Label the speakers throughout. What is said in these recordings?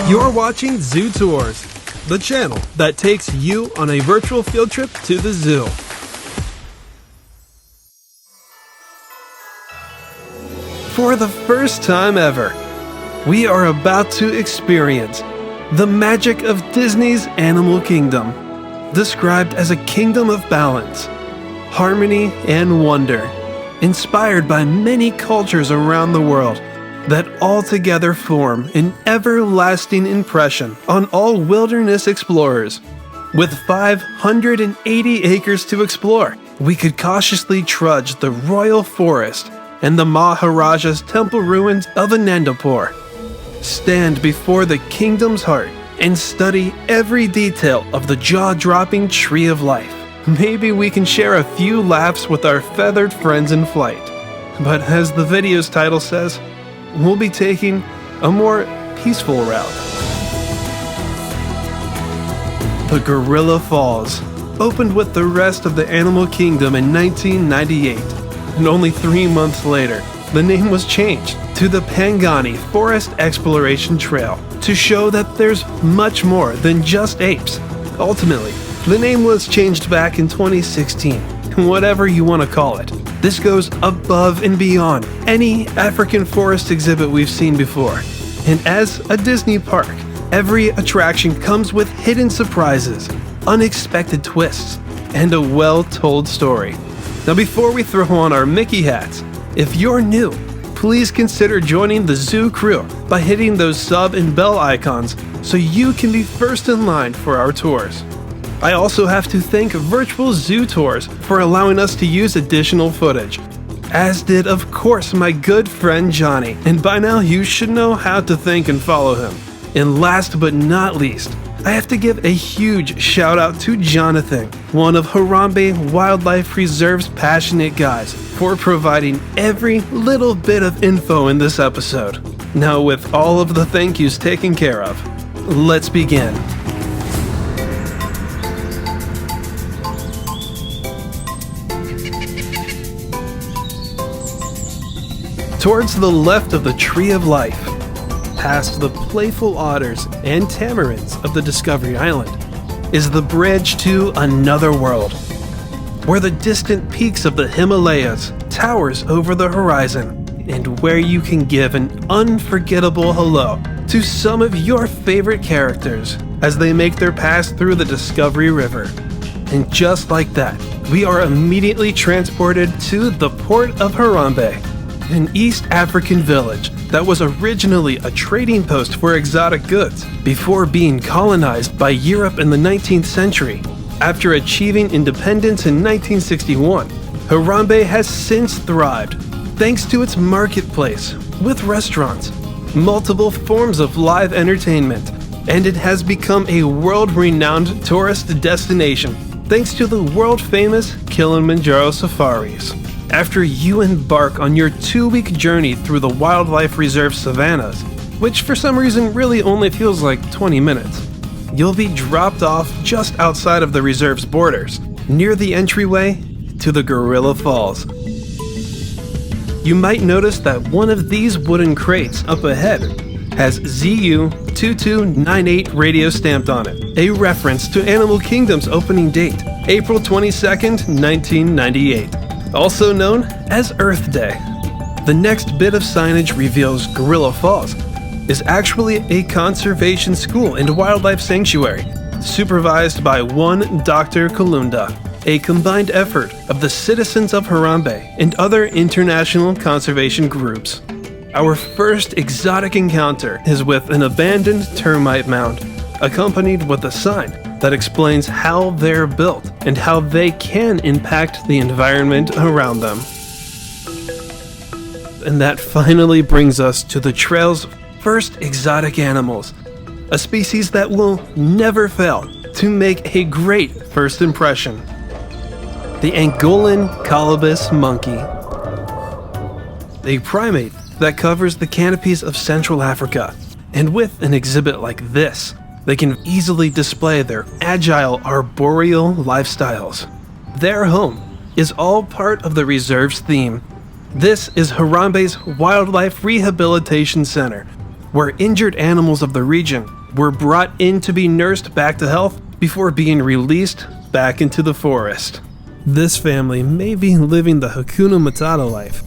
Speaker 1: You're watching Zoo Tours, the channel that takes you on a virtual field trip to the zoo. For the first time ever, we are about to experience the magic of Disney's Animal Kingdom, described as a kingdom of balance, harmony, and wonder, inspired by many cultures around the world that all together form an everlasting impression on all wilderness explorers. With 580 acres to explore, we could cautiously trudge the royal forest and the Maharaja's temple ruins of Anandapur, stand before the kingdom's heart, and study every detail of the jaw-dropping Tree of Life. Maybe we can share a few laughs with our feathered friends in flight. But as the video's title says, we'll be taking a more peaceful route. The Gorilla Falls opened with the rest of the Animal Kingdom in 1998, and only 3 months later, the name was changed to the Pangani Forest Exploration Trail to show that there's much more than just apes. Ultimately, the name was changed back in 2016, whatever you want to call it. This goes above and beyond any African forest exhibit we've seen before. And as a Disney park, every attraction comes with hidden surprises, unexpected twists, and a well-told story. Now before we throw on our Mickey hats, if you're new, please consider joining the zoo crew by hitting those sub and bell icons so you can be first in line for our tours. I also have to thank Virtual Zoo Tours for allowing us to use additional footage, as did of course my good friend Johnny, and by now you should know how to thank and follow him. And last but not least, I have to give a huge shout out to Jonathan, one of Harambe Wildlife Reserve's passionate guys, for providing every little bit of info in this episode. Now with all of the thank yous taken care of, let's begin. Towards the left of the Tree of Life, past the playful otters and tamarins of the Discovery Island, is the bridge to another world, where the distant peaks of the Himalayas towers over the horizon, and where you can give an unforgettable hello to some of your favorite characters as they make their pass through the Discovery River. And just like that, we are immediately transported to the port of Harambe, an East African village that was originally a trading post for exotic goods before being colonized by Europe in the 19th century. After achieving independence in 1961, Harambe has since thrived thanks to its marketplace with restaurants, multiple forms of live entertainment, and it has become a world-renowned tourist destination thanks to the world-famous Kilimanjaro safaris. After you embark on your 2-week journey through the Wildlife Reserve savannas, which for some reason really only feels like 20 minutes, you'll be dropped off just outside of the reserve's borders, near the entryway to the Gorilla Falls. You might notice that one of these wooden crates up ahead has ZU2298 radio stamped on it, a reference to Animal Kingdom's opening date, April 22nd, 1998. Also known as Earth Day. The next bit of signage reveals Gorilla Falls is actually a conservation school and wildlife sanctuary, supervised by one Dr. Kulunda, a combined effort of the citizens of Harambe and other international conservation groups. Our first exotic encounter is with an abandoned termite mound, accompanied with a sign that explains how they're built and how they can impact the environment around them. And that finally brings us to the trail's first exotic animals, a species that will never fail to make a great first impression: the Angolan Colobus monkey, a primate that covers the canopies of Central Africa. And with an exhibit like this, they can easily display their agile arboreal lifestyles. Their home is all part of the reserve's theme. This is Harambe's Wildlife Rehabilitation Center, where injured animals of the region were brought in to be nursed back to health before being released back into the forest. This family may be living the Hakuna Matata life,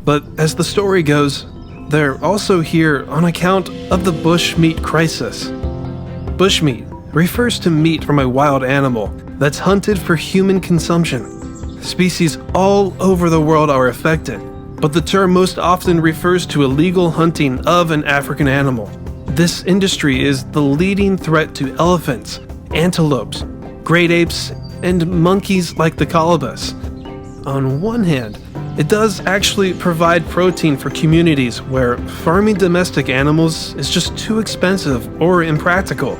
Speaker 1: but as the story goes, they're also here on account of the bushmeat crisis. Bushmeat refers to meat from a wild animal that's hunted for human consumption. Species all over the world are affected, but the term most often refers to illegal hunting of an African animal. This industry is the leading threat to elephants, antelopes, great apes, and monkeys like the Colobus. On one hand, it does actually provide protein for communities where farming domestic animals is just too expensive or impractical.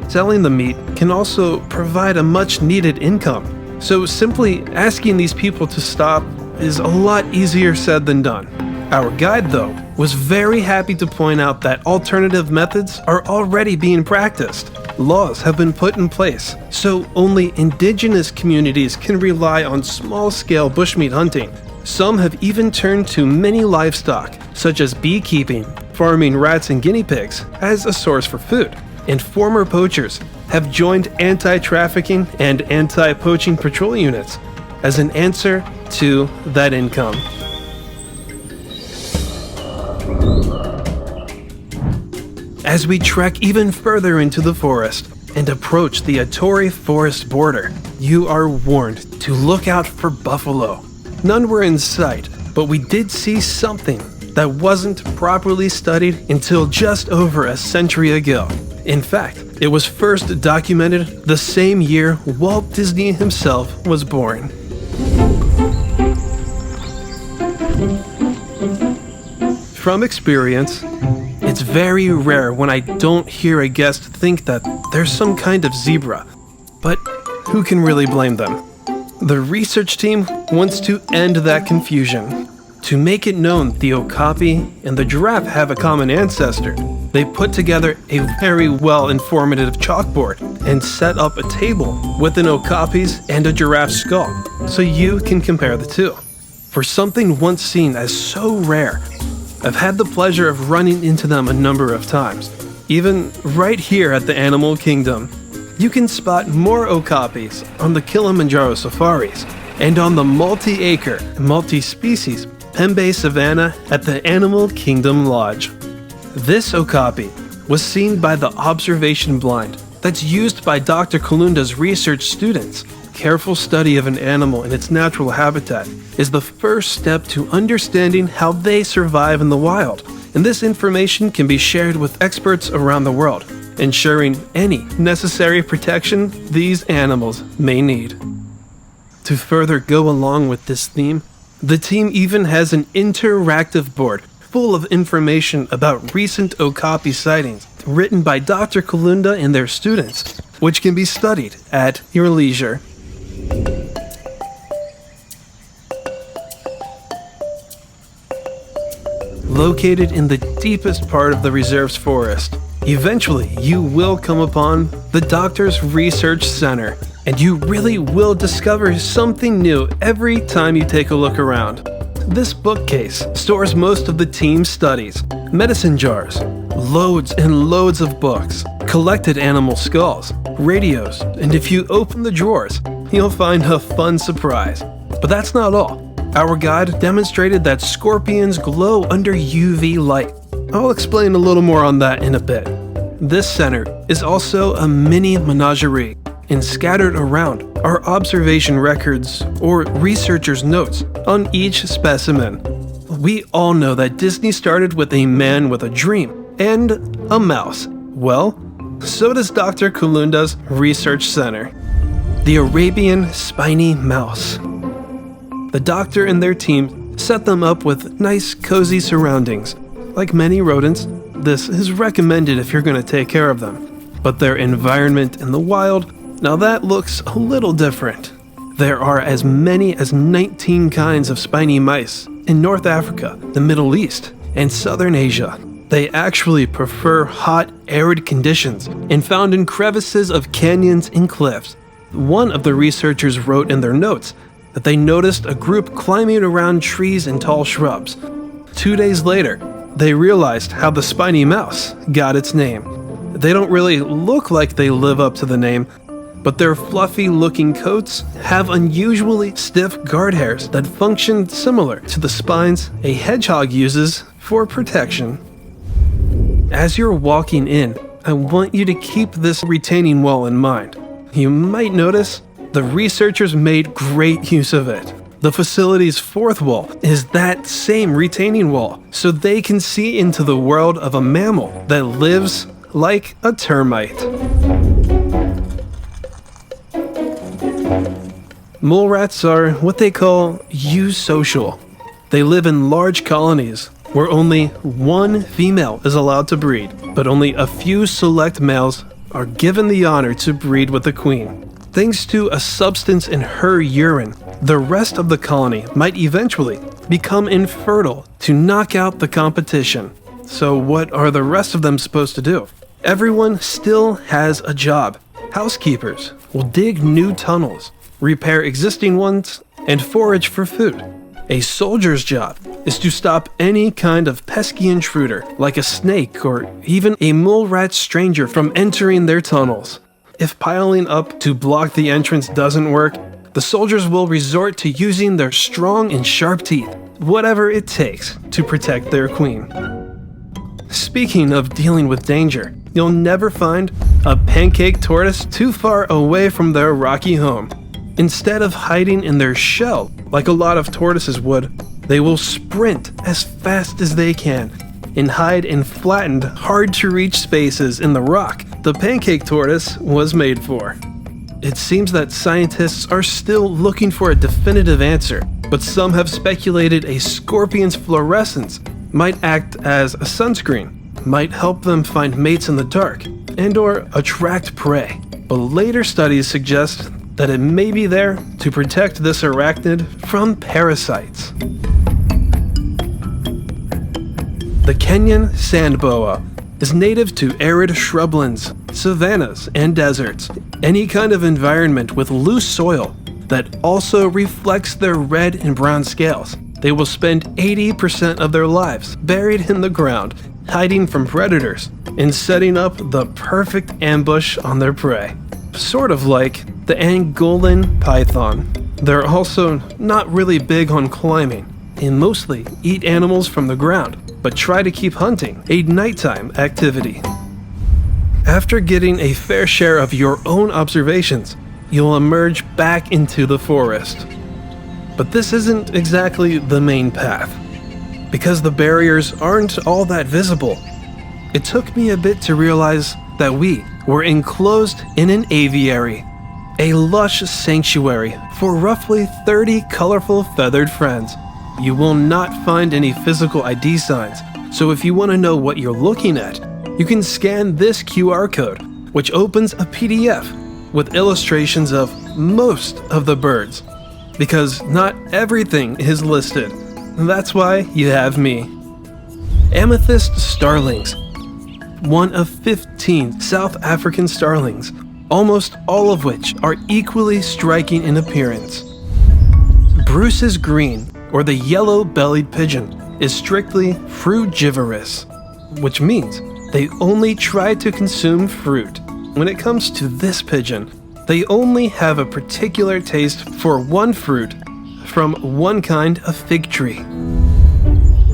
Speaker 1: Selling the meat can also provide a much-needed income. So simply asking these people to stop is a lot easier said than done. Our guide, though, was very happy to point out that alternative methods are already being practiced. Laws have been put in place, so only indigenous communities can rely on small-scale bushmeat hunting. Some have even turned to many livestock, such as beekeeping, farming rats and guinea pigs, as a source for food. And former poachers have joined anti-trafficking and anti-poaching patrol units as an answer to that income. As we trek even further into the forest and approach the Atori forest border, you are warned to look out for buffalo. None were in sight, but we did see something that wasn't properly studied until just over a century ago. In fact, it was first documented the same year Walt Disney himself was born. From experience, it's very rare when I don't hear a guest think that there's some kind of zebra, but who can really blame them? The research team wants to end that confusion. To make it known the okapi and the giraffe have a common ancestor, they put together a very well-informative chalkboard and set up a table with an okapi's and a giraffe's skull, so you can compare the two. For something once seen as so rare, I've had the pleasure of running into them a number of times. Even right here at the Animal Kingdom, you can spot more okapis on the Kilimanjaro safaris and on the multi-acre, multi-species Pembe Savannah at the Animal Kingdom Lodge. This okapi was seen by the observation blind that's used by Dr. Kulunda's research students. Careful study of an animal in its natural habitat is the first step to understanding how they survive in the wild, and this information can be shared with experts around the world, ensuring any necessary protection these animals may need. To further go along with this theme, the team even has an interactive board full of information about recent okapi sightings written by Dr. Kulunda and their students, which can be studied at your leisure. Located in the deepest part of the reserve's forest, eventually you will come upon the Doctor's Research Center, and you really will discover something new every time you take a look around. This bookcase stores most of the team's studies, medicine jars, loads and loads of books, collected animal skulls, radios, and if you open the drawers, you'll find a fun surprise. But that's not all. Our guide demonstrated that scorpions glow under UV light. I'll explain a little more on that in a bit. This center is also a mini menagerie, and scattered around are observation records or researchers' notes on each specimen. We all know that Disney started with a man with a dream and a mouse. Well, so does Dr. Kulunda's Research Center. The Arabian spiny mouse. The doctor and their team set them up with nice, cozy surroundings. Like many rodents, this is recommended if you're going to take care of them. But their environment in the wild, now that looks a little different. There are as many as 19 kinds of spiny mice in North Africa, the Middle East, and Southern Asia. They actually prefer hot, arid conditions and found in crevices of canyons and cliffs. One of the researchers wrote in their notes that they noticed a group climbing around trees and tall shrubs. 2 days later, they realized how the spiny mouse got its name. They don't really look like they live up to the name, but their fluffy-looking coats have unusually stiff guard hairs that function similar to the spines a hedgehog uses for protection. As you're walking in, I want you to keep this retaining wall in mind. You might notice the researchers made great use of it. The facility's fourth wall is that same retaining wall, so they can see into the world of a mammal that lives like a termite. Mole rats are what they call eusocial. They live in large colonies where only one female is allowed to breed, but only a few select males are given the honor to breed with the queen. Thanks to a substance in her urine, the rest of the colony might eventually become infertile to knock out the competition. So what are the rest of them supposed to do? Everyone still has a job. Housekeepers will dig new tunnels, repair existing ones, and forage for food. A soldier's job is to stop any kind of pesky intruder, like a snake or even a mole rat stranger, from entering their tunnels. If piling up to block the entrance doesn't work, the soldiers will resort to using their strong and sharp teeth, whatever it takes to protect their queen. Speaking of dealing with danger, you'll never find a pancake tortoise too far away from their rocky home. Instead of hiding in their shell, like a lot of tortoises would, they will sprint as fast as they can and hide in flattened, hard-to-reach spaces in the rock the pancake tortoise was made for. It seems that scientists are still looking for a definitive answer, but some have speculated a scorpion's fluorescence might act as a sunscreen, might help them find mates in the dark, and/or attract prey. But later studies suggest that it may be there to protect this arachnid from parasites. The Kenyan sand boa is native to arid shrublands, savannas, and deserts, any kind of environment with loose soil that also reflects their red and brown scales. They will spend 80% of their lives buried in the ground, hiding from predators and setting up the perfect ambush on their prey. Sort of like the Angolan python. They're also not really big on climbing and mostly eat animals from the ground, but try to keep hunting a nighttime activity. After getting a fair share of your own observations, you'll emerge back into the forest. But this isn't exactly the main path, because the barriers aren't all that visible. It took me a bit to realize that we were enclosed in an aviary, a lush sanctuary for roughly 30 colorful feathered friends. You will not find any physical ID signs, so if you want to know what you're looking at, you can scan this QR code, which opens a PDF with illustrations of most of the birds, because not everything is listed. That's why you have me. Amethyst starlings, one of 15 South African starlings, almost all of which are equally striking in appearance. Bruce's green, or the yellow-bellied pigeon, is strictly frugivorous, which means they only try to consume fruit. When it comes to this pigeon, they only have a particular taste for one fruit from one kind of fig tree.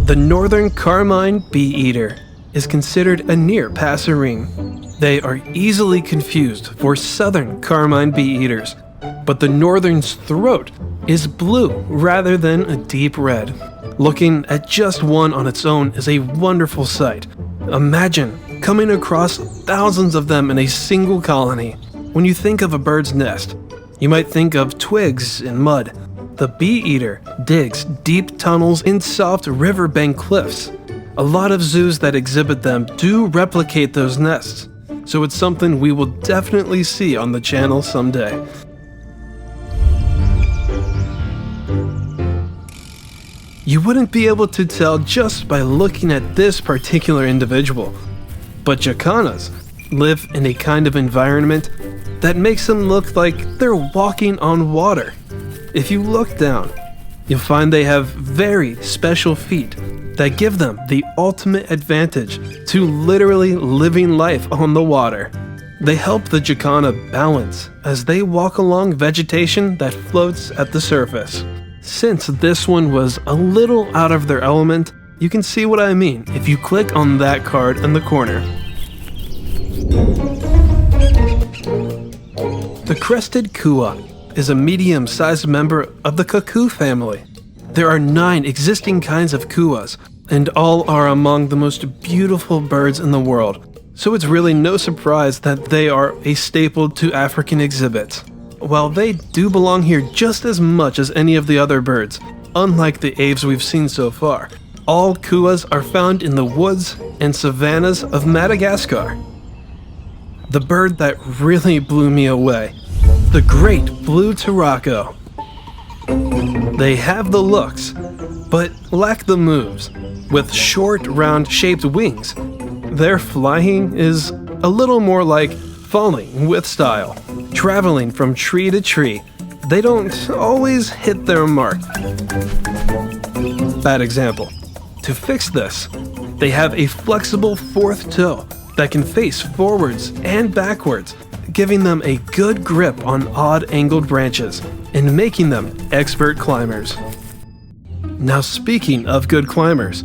Speaker 1: The northern carmine bee-eater is considered a near passerine. They are easily confused for southern carmine bee-eaters, but the northern's throat is blue rather than a deep red. Looking at just one on its own is a wonderful sight. Imagine coming across thousands of them in a single colony. When you think of a bird's nest, you might think of twigs and mud. The bee-eater digs deep tunnels in soft riverbank cliffs. A lot of zoos that exhibit them do replicate those nests, so it's something we will definitely see on the channel someday. You wouldn't be able to tell just by looking at this particular individual, but jacanas live in a kind of environment that makes them look like they're walking on water. If you look down, you'll find they have very special feet that give them the ultimate advantage to literally living life on the water. They help the jacana balance as they walk along vegetation that floats at the surface. Since this one was a little out of their element, you can see what I mean if you click on that card in the corner. The crested kua is a medium-sized member of the cuckoo family. There are 9 existing kinds of kuas, and all are among the most beautiful birds in the world, so it's really no surprise that they are a staple to African exhibits. While they do belong here just as much as any of the other birds, unlike the aves we've seen so far, all kuas are found in the woods and savannas of Madagascar. The bird that really blew me away, the great blue turaco. They have the looks, but lack the moves. With short, round-shaped wings, their flying is a little more like falling with style. Traveling from tree to tree, they don't always hit their mark. Bad example. To fix this, they have a flexible 4th toe that can face forwards and backwards, giving them a good grip on odd-angled branches and making them expert climbers. Now, speaking of good climbers,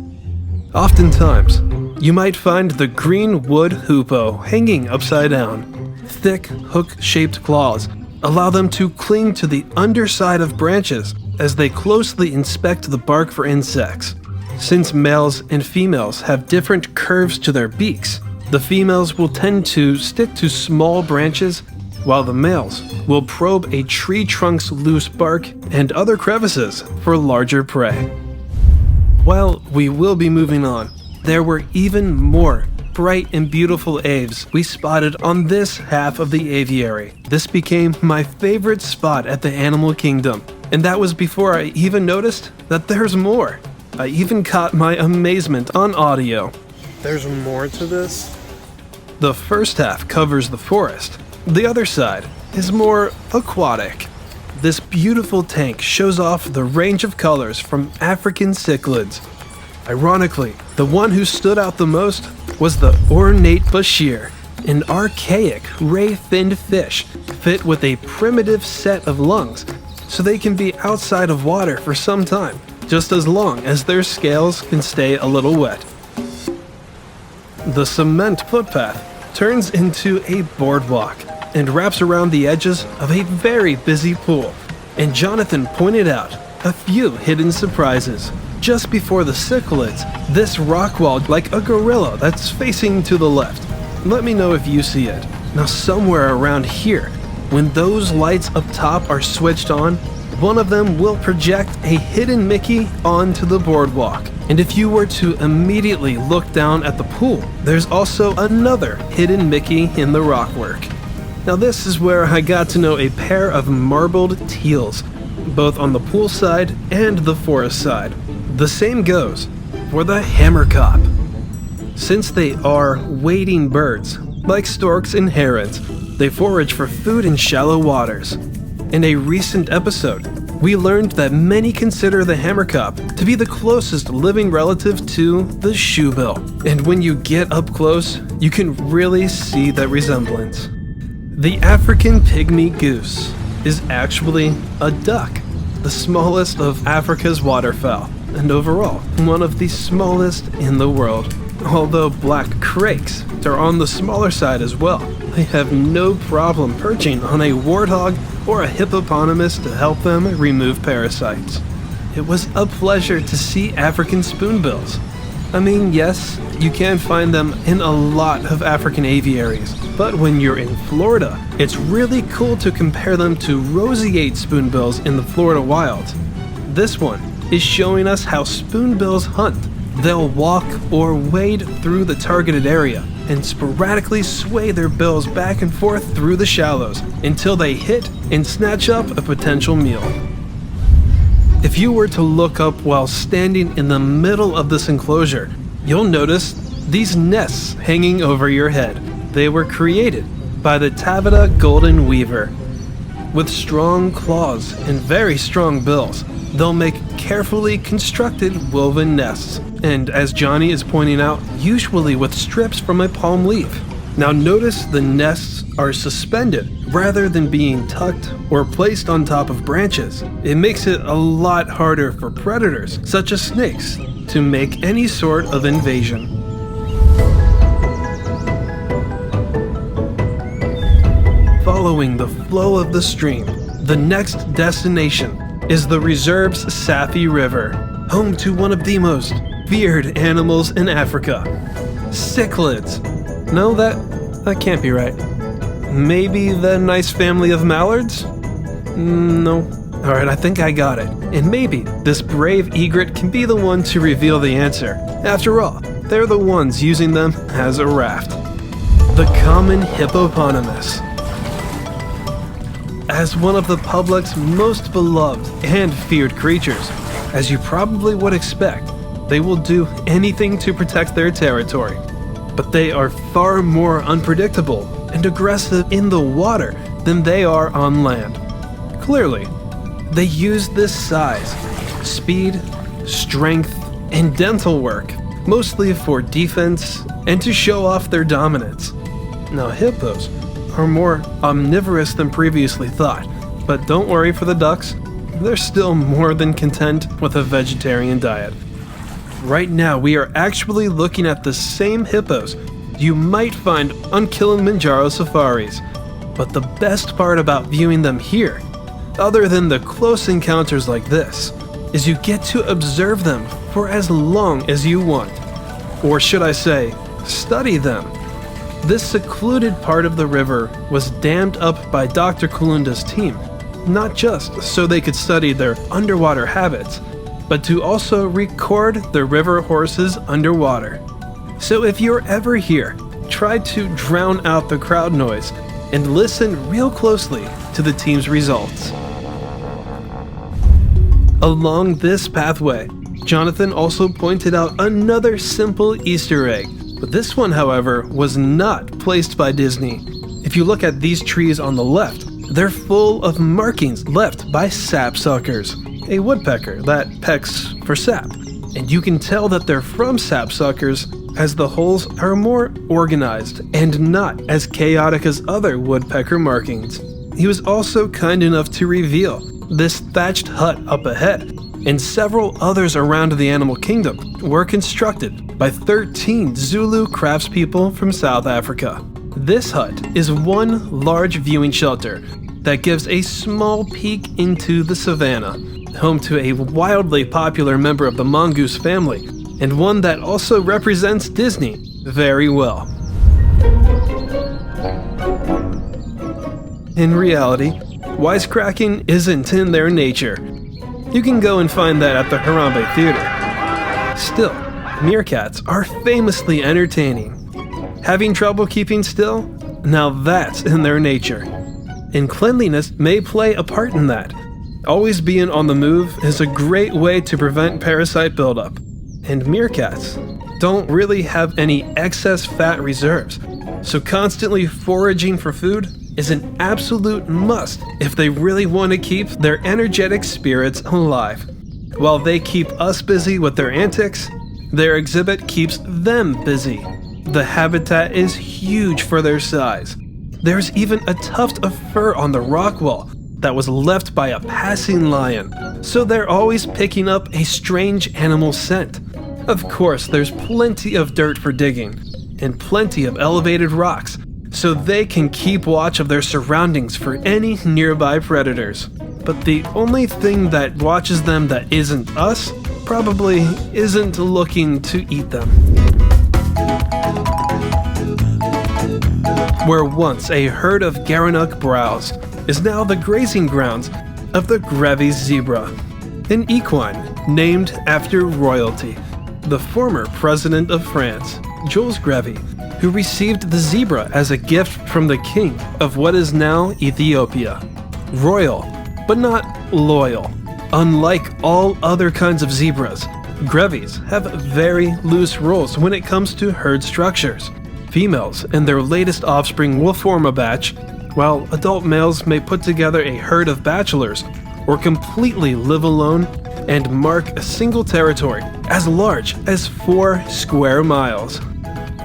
Speaker 1: oftentimes you might find the green wood hoopoe hanging upside down. Thick, hook-shaped claws allow them to cling to the underside of branches as they closely inspect the bark for insects. Since males and females have different curves to their beaks, the females will tend to stick to small branches, while the males will probe a tree trunk's loose bark and other crevices for larger prey. While we will be moving on, there were even more bright and beautiful aves we spotted on this half of the aviary. This became my favorite spot at the animal kingdom, and that was before I even noticed that there's more. I even caught my amazement on audio. There's more to this? The first half covers the forest. The other side is more aquatic. This beautiful tank shows off the range of colors from African cichlids. Ironically, the one who stood out the most was the ornate bashir, an archaic ray-finned fish fit with a primitive set of lungs, so they can be outside of water for some time, just as long as their scales can stay a little wet. The cement footpath turns into a boardwalk and wraps around the edges of a very busy pool, and Jonathan pointed out a few hidden surprises. Just before the cichlids, this rock wall like a gorilla that's facing to the left. Let me know if you see it. Now somewhere around here, when those lights up top are switched on, one of them will project a hidden Mickey onto the boardwalk. And if you were to immediately look down at the pool, there's also another hidden Mickey in the rockwork. Now this is where I got to know a pair of marbled teals, both on the pool side and the forest side. The same goes for the hammerkop. Since they are wading birds, like storks and herons, they forage for food in shallow waters. In a recent episode, we learned that many consider the hammerkop to be the closest living relative to the shoebill. And when you get up close, you can really see that resemblance. The African pygmy goose is actually a duck, the smallest of Africa's waterfowl, and overall, one of the smallest in the world. Although black crakes are on the smaller side as well, they have no problem perching on a warthog or a hippopotamus to help them remove parasites. It was a pleasure to see African spoonbills. I mean, yes, you can find them in a lot of African aviaries, but when you're in Florida, it's really cool to compare them to roseate spoonbills in the Florida wild. This one is showing us how spoonbills hunt. They'll walk or wade through the targeted area and sporadically sway their bills back and forth through the shallows until they hit and snatch up a potential meal. If you were to look up while standing in the middle of this enclosure, you'll notice these nests hanging over your head. They were created by the taffeta golden weaver. With strong claws and very strong bills, they'll make carefully constructed woven nests, and as Johnny is pointing out, usually with strips from a palm leaf. Now notice the nests are suspended rather than being tucked or placed on top of branches. It makes it a lot harder for predators, such as snakes, to make any sort of invasion. Following the flow of the stream, the next destination is the reserve's Safi River, home to one of the most feared animals in Africa, cichlids. No, that can't be right. Maybe the nice family of mallards? No. Alright, I think I got it. And maybe this brave egret can be the one to reveal the answer. After all, they're the ones using them as a raft. The common hippopotamus. As one of the public's most beloved and feared creatures, as you probably would expect, they will do anything to protect their territory. But they are far more unpredictable and aggressive in the water than they are on land. Clearly, they use this size, speed, strength, and dental work, mostly for defense and to show off their dominance. Now, hippos are more omnivorous than previously thought, but don't worry for the ducks, they're still more than content with a vegetarian diet. Right now, we are actually looking at the same hippos you might find on Kilimanjaro safaris. But the best part about viewing them here, other than the close encounters like this, is you get to observe them for as long as you want. Or should I say, study them. This secluded part of the river was dammed up by Dr. Kulunda's team, not just so they could study their underwater habits, but to also record the river horses underwater. So if you're ever here, try to drown out the crowd noise and listen real closely to the team's results. Along this pathway, Jonathan also pointed out another simple Easter egg, but this one, however, was not placed by Disney. If you look at these trees on the left, they're full of markings left by sapsuckers, a woodpecker that pecks for sap. And you can tell that they're from sapsuckers as the holes are more organized and not as chaotic as other woodpecker markings. He was also kind enough to reveal this thatched hut up ahead and several others around the animal kingdom were constructed by 13 Zulu craftspeople from South Africa. This hut is one large viewing shelter that gives a small peek into the savannah, home to a wildly popular member of the mongoose family, and one that also represents Disney very well. In reality, wisecracking isn't in their nature. You can go and find that at the Harambe Theater. Still, meerkats are famously entertaining. Having trouble keeping still? Now that's in their nature. And cleanliness may play a part in that. Always being on the move is a great way to prevent parasite buildup. And meerkats don't really have any excess fat reserves, so constantly foraging for food is an absolute must if they really want to keep their energetic spirits alive. While they keep us busy with their antics, their exhibit keeps them busy. The habitat is huge for their size. There's even a tuft of fur on the rock wall that was left by a passing lion, so they're always picking up a strange animal scent. Of course, there's plenty of dirt for digging, and plenty of elevated rocks, so they can keep watch of their surroundings for any nearby predators. But the only thing that watches them that isn't us probably isn't looking to eat them. Where once a herd of Gerenuk browsed, is now the grazing grounds of the Grevy's zebra, an equine named after royalty, the former president of France, Jules Grevy, who received the zebra as a gift from the king of what is now Ethiopia. Royal, but not loyal. Unlike all other kinds of zebras, Grevies have very loose rules when it comes to herd structures. Females and their latest offspring will form a batch, while adult males may put together a herd of bachelors or completely live alone and mark a single territory as large as 4 square miles.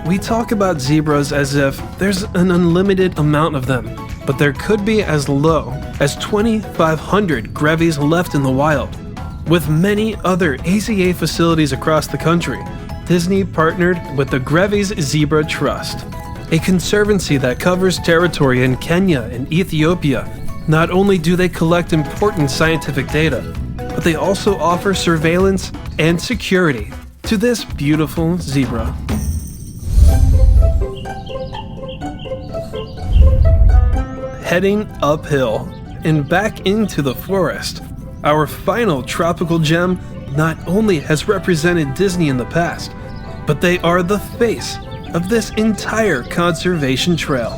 Speaker 1: We talk about zebras as if there's an unlimited amount of them, but there could be as low as 2,500 grevies left in the wild. With many other AZA facilities across the country, Disney partnered with the Grevy's Zebra Trust, a conservancy that covers territory in Kenya and Ethiopia. Not only do they collect important scientific data, but they also offer surveillance and security to this beautiful zebra. Heading uphill and back into the forest, our final tropical gem not only has represented Disney in the past, but they are the face of this entire conservation trail.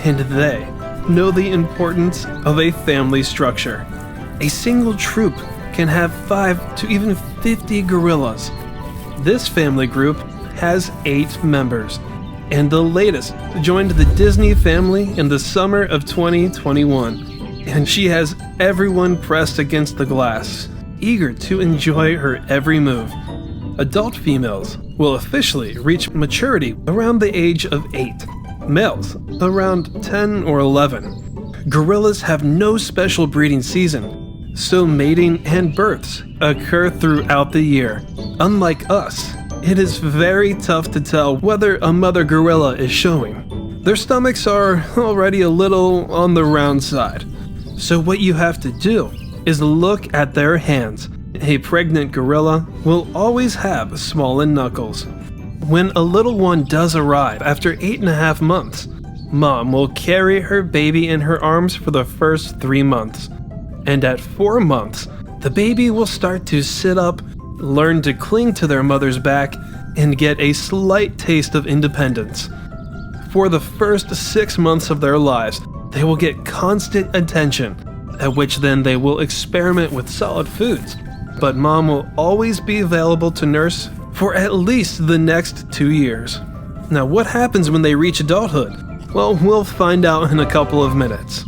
Speaker 1: And they know the importance of a family structure. A single troop can have 5 to even 50 gorillas. This family group has 8 members, and the latest joined the Disney family in the summer of 2021, and she has everyone pressed against the glass, eager to enjoy her every move. Adult females will officially reach maturity around the age of 8, males around 10 or 11. Gorillas have no special breeding season, so mating and births occur throughout the year. Unlike us, it is very tough to tell whether a mother gorilla is showing. Their stomachs are already a little on the round side, so what you have to do is look at their hands. A pregnant gorilla will always have swollen knuckles. When a little one does arrive after 8.5 months, mom will carry her baby in her arms for the first 3 months. And at 4 months, the baby will start to sit up, learn to cling to their mother's back, and get a slight taste of independence. For the first 6 months of their lives, they will get constant attention, at which then they will experiment with solid foods. But mom will always be available to nurse for at least the next 2 years. Now, what happens when they reach adulthood? Well, we'll find out in a couple of minutes.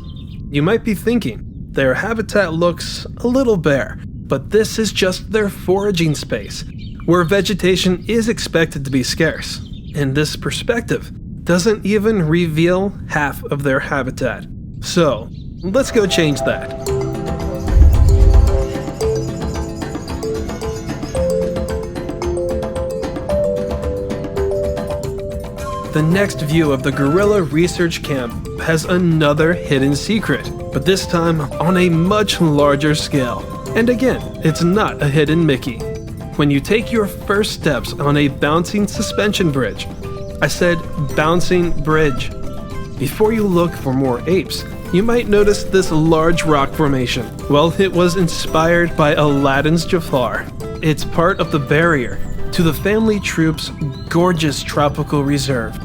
Speaker 1: You might be thinking, their habitat looks a little bare, but this is just their foraging space, where vegetation is expected to be scarce. And this perspective doesn't even reveal half of their habitat. So, let's go change that. The next view of the Gorilla Research Camp has another hidden secret, but this time on a much larger scale. And again, it's not a hidden Mickey. When you take your first steps on a bouncing suspension bridge, I said bouncing bridge. Before you look for more apes, you might notice this large rock formation. Well, it was inspired by Aladdin's Jafar. It's part of the barrier to the family troop's gorgeous tropical reserve.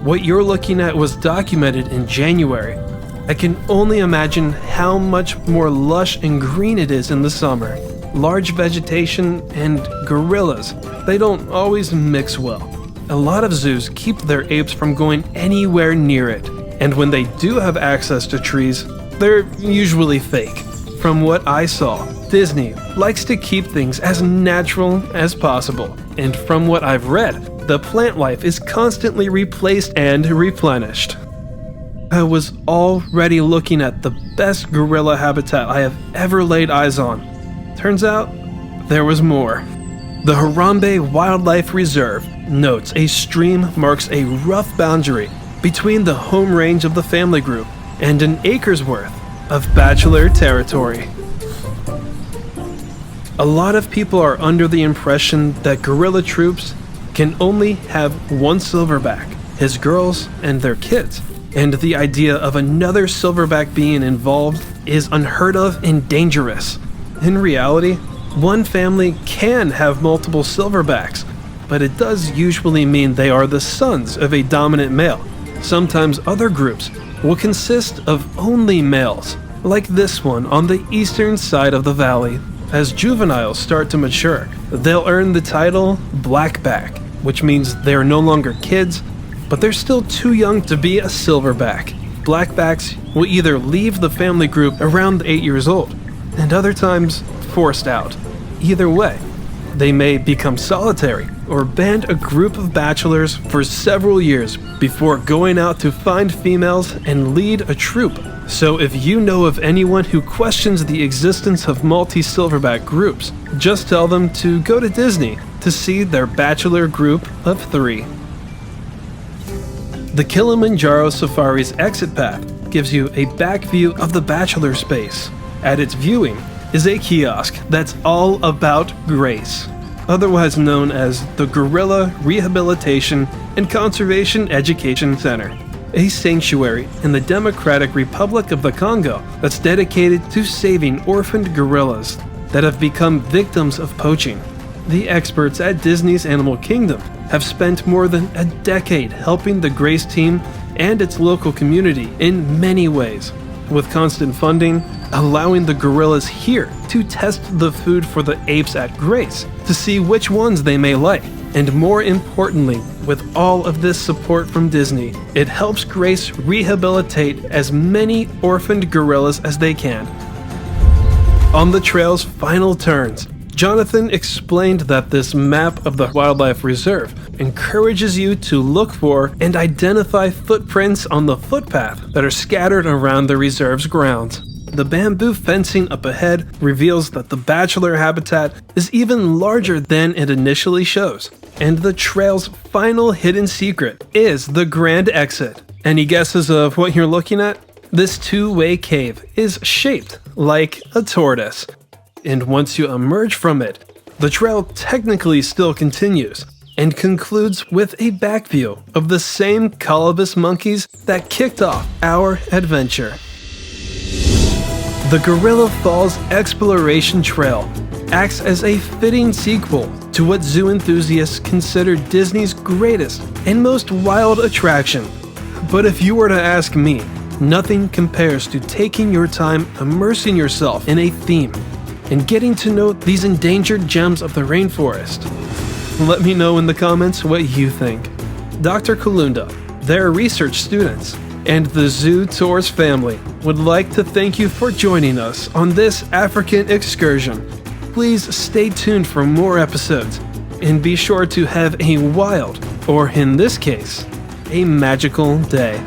Speaker 1: What you're looking at was documented in January. I can only imagine how much more lush and green it is in the summer. Large vegetation and gorillas, they don't always mix well. A lot of zoos keep their apes from going anywhere near it, and when they do have access to trees, they're usually fake. From what I saw, Disney likes to keep things as natural as possible, and from what I've read, the plant life is constantly replaced and replenished. I was already looking at the best gorilla habitat I have ever laid eyes on. Turns out, there was more. The Harambe Wildlife Reserve notes a stream marks a rough boundary between the home range of the family group and an acre's worth of bachelor territory. A lot of people are under the impression that gorilla troops can only have one silverback, his girls, and their kids. And the idea of another silverback being involved is unheard of and dangerous. In reality, one family can have multiple silverbacks, but it does usually mean they are the sons of a dominant male. Sometimes other groups will consist of only males, like this one on the eastern side of the valley. As juveniles start to mature, they'll earn the title blackback, which means they are no longer kids, but they're still too young to be a silverback. Blackbacks will either leave the family group around 8 years old, and other times forced out. Either way, they may become solitary or band a group of bachelors for several years before going out to find females and lead a troop. So if you know of anyone who questions the existence of multi-silverback groups, just tell them to go to Disney to see their bachelor group of 3. The Kilimanjaro Safari's exit path gives you a back view of the bachelor space. At its viewing is a kiosk that's all about grace, otherwise known as the Gorilla Rehabilitation and Conservation Education Center, a sanctuary in the Democratic Republic of the Congo that's dedicated to saving orphaned gorillas that have become victims of poaching. The experts at Disney's Animal Kingdom have spent more than a decade helping the Grace team and its local community in many ways, with constant funding, allowing the gorillas here to test the food for the apes at Grace to see which ones they may like. And more importantly, with all of this support from Disney, it helps Grace rehabilitate as many orphaned gorillas as they can. On the trail's final turns, Jonathan explained that this map of the wildlife reserve encourages you to look for and identify footprints on the footpath that are scattered around the reserve's grounds. The bamboo fencing up ahead reveals that the bachelor habitat is even larger than it initially shows, and the trail's final hidden secret is the grand exit. Any guesses of what you're looking at? This two-way cave is shaped like a tortoise, and once you emerge from it, the trail technically still continues and concludes with a back view of the same Colobus monkeys that kicked off our adventure. The Gorilla Falls Exploration Trail acts as a fitting sequel to what zoo enthusiasts consider Disney's greatest and most wild attraction. But if you were to ask me, nothing compares to taking your time immersing yourself in a theme and getting to know these endangered gems of the rainforest. Let me know in the comments what you think. Dr. Kulunda, their research students, and the Zoo Tours family would like to thank you for joining us on this African excursion. Please stay tuned for more episodes, and be sure to have a wild, or in this case, a magical day.